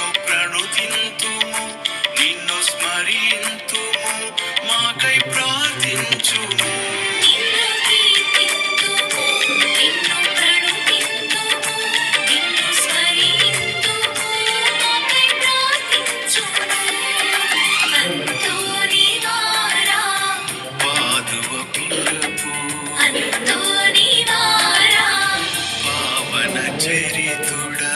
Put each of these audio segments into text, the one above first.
నిన్ను ప్రణుతింతుము, నిన్ను స్మరింతుము, మాకై ప్రార్థించుము. పావన చరితుడా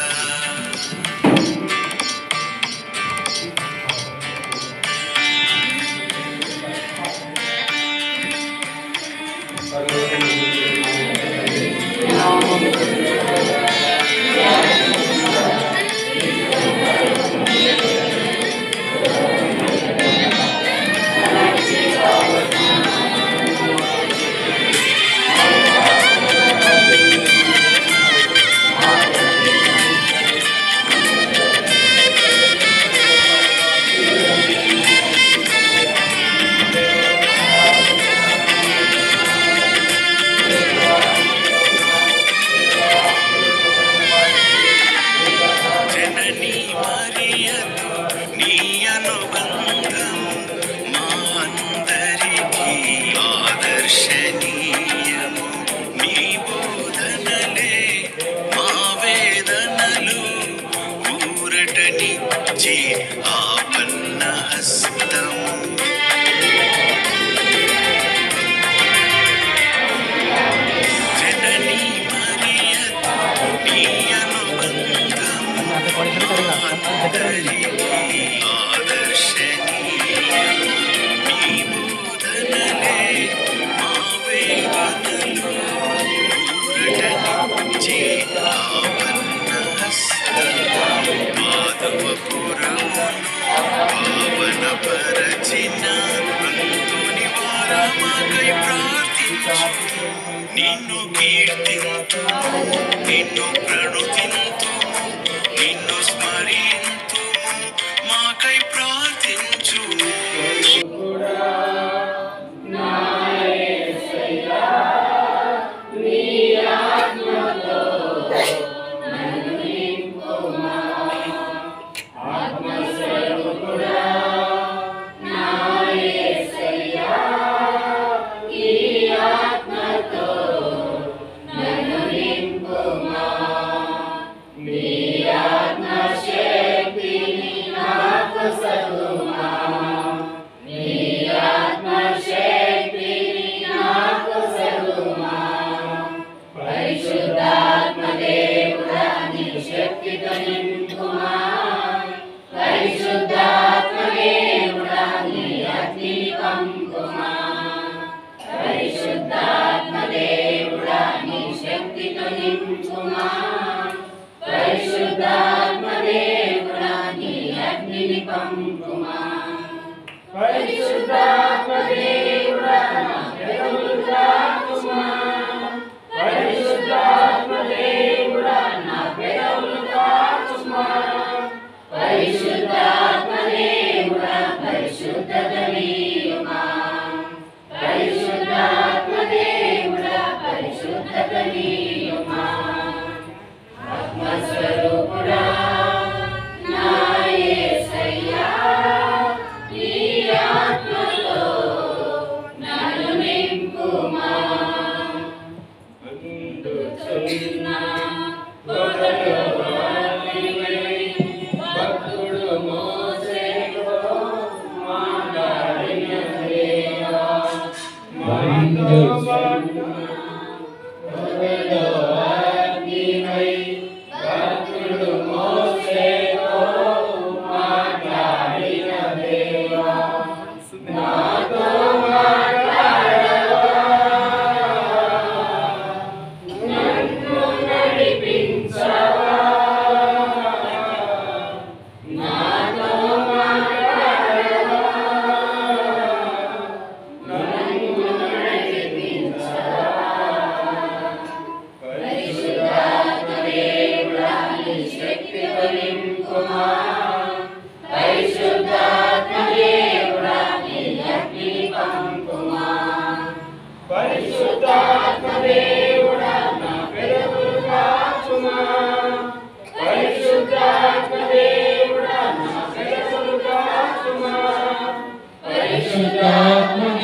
ఆపన్న హస్తము. జననీ మరియతో నీ అనుబంధము ఆదర్శనీయము, నీ బోధనలే మా వేదనలు ఊరటనిచ్చే ఆపన్న హస్తము. పాదవపురమును పావన పరచిన అంతుని వారమాకై ప్రార్థించు. నిన్ను కీర్తింతుము, నిన్ను ప్రణుతింతుము, నిన్ను స్మరింతుము, మాకై ప్రార్థించుము.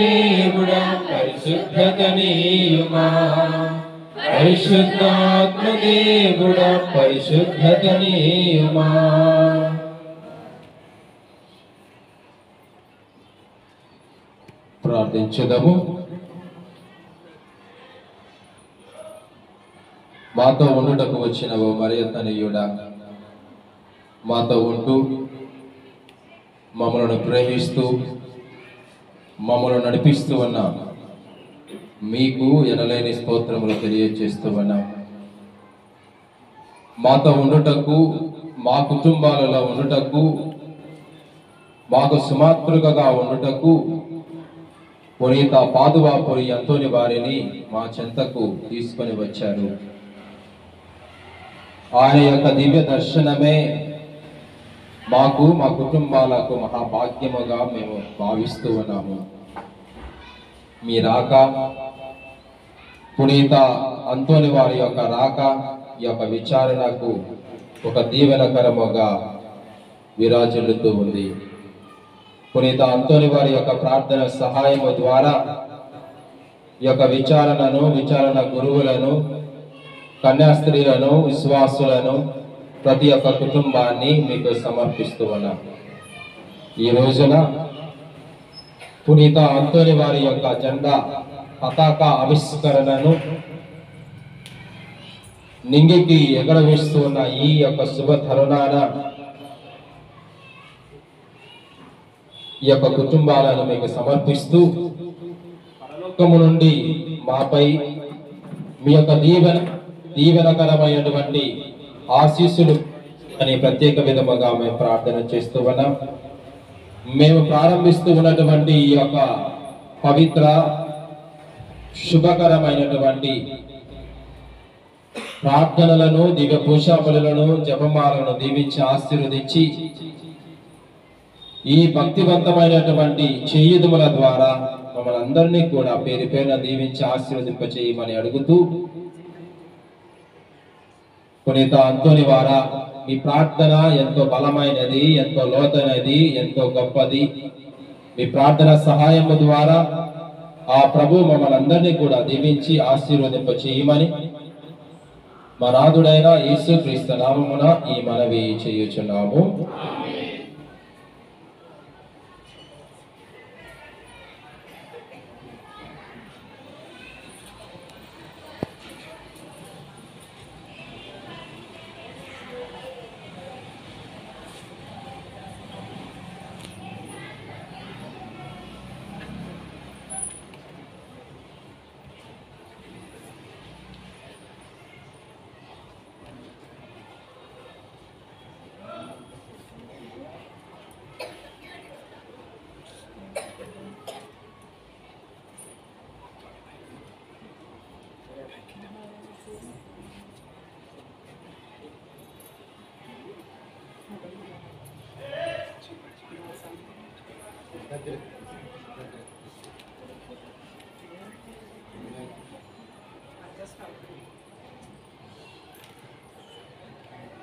దేవుడా పరిశుద్ధతనీయుమా, పరిశుద్ధాత్మ దేవుడా పరిశుద్ధతనీయుమా. ప్రార్థించుదాము. మాతో ఉండుటకు వచ్చిన ఓ మరియతనయుడా, మాతో ఉంటూ మమ్మల్ని ప్రేమిస్తూ మమ్మల్ని నడిపిస్తూ ఉన్న మీకు ఎనలేని స్తోత్రములు తెలియజేస్తూ ఉన్నాం. మాతో ఉండుటకు, మా కుటుంబాలలో ఉండుటకు, మాకు సుమాతృకగా ఉండుటకు పునీత పాదువాపురి అంతోని వారిని మా చెంతకు తీసుకొని వచ్చారు. ఆయన యొక్క దివ్య దర్శనమే మాకు, మా కుటుంబాలకు మహాభాగ్యముగా మేము భావిస్తూ ఉన్నాము. మీ రాక, పునీత అంతోని వారి యొక్క రాక ఈ యొక్క విచారణకు ఒక దీవెనకరముగా విరాజిల్లుతూ ఉంది. పునీత అంతోని వారి యొక్క ప్రార్థన సహాయము ద్వారా ఈ యొక్క విచారణ గురువులను, కన్యాస్త్రీలను, విశ్వాసులను, ప్రతి ఒక్క కుటుంబాన్ని మీకు సమర్పిస్తూ ఉన్నాం. ఈ రోజున పునీత అంతోని వారి యొక్క జెండా పతాక ఆవిష్కరణను నింగికి ఎగరవేస్తూ ఉన్న ఈ యొక్క శుభ తరుణాన ఈ యొక్క కుటుంబాలను మీకు సమర్పిస్తూ పరలోకము నుండి మాపై మీ యొక్క దీవెనకరమైనటువంటి ఆశీస్సులు అని ప్రత్యేక విధముగా మేము ప్రార్థన చేస్తూ ఉన్నాం. మేము ప్రారంభిస్తూ ఉన్నటువంటి ఈ యొక్క పవిత్ర శుభకరమైనటువంటి ప్రార్థనలను, దివ్య పూజాబలులను, జపమాలను దీవించి ఆశీర్వదించి ఈ భక్తివంతమైనటువంటి చేయుదుముల ద్వారా మమ్మల్ని అందరినీ కూడా పేరు పేరున దీవించి ఆశీర్వదింపచేయమని అడుగుతూ, పునీత అంతోని వారా, మీ ప్రార్థన ఎంతో బలమైనది, ఎంతో లోతైనది, ఎంతో గొప్పది. మీ ప్రార్థన సహాయము ద్వారా ఆ ప్రభు మమ్మల్ని అందరినీ కూడా దీవించి ఆశీర్వదింపచేయమని మా నాథుడైన యేసుక్రీస్తు నామమున ఈ మనవి చేయుచున్నాము.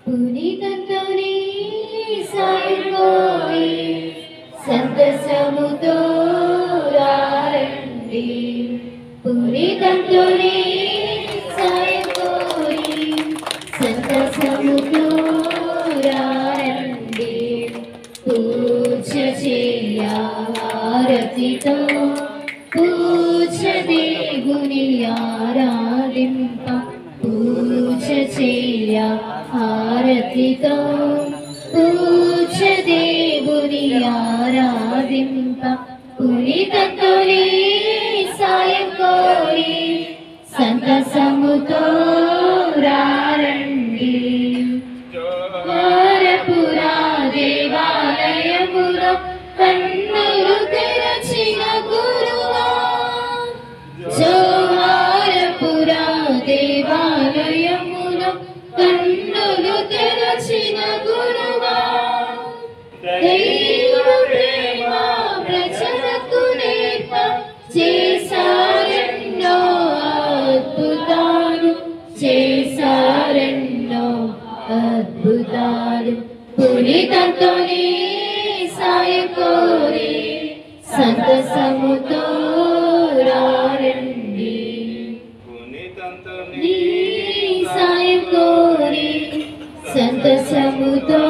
పునీతంతోని సాయంకోయి సంతసముతో రండి. పునీతంతోని సాయంకోయి సంతసముతో రండి. పూజ చేయ హారతితో పూజ దేవుని ఆరాధింప. పూజ చేయ హారతితో పూజ దేవుని ఆరాధింప. పునీతంతోని సాయం కోరి సంతసముతో రండి. ద్వారపురా దేవాలయములో కన్నులు తెరచిన గురువా. జోహారపురా దేవాలయములో కన్నులు తెరచిన గురువా. దైవ ప్రేమ ప్రజలకు నేర్ప చేశారెన్నో అద్భుతాలు. చేశారెన్నో అద్భుతాలు. పునీతంతోని సాయం కోరి సంతసముతో రండి. నీ సాయం కోరి సంతసముతో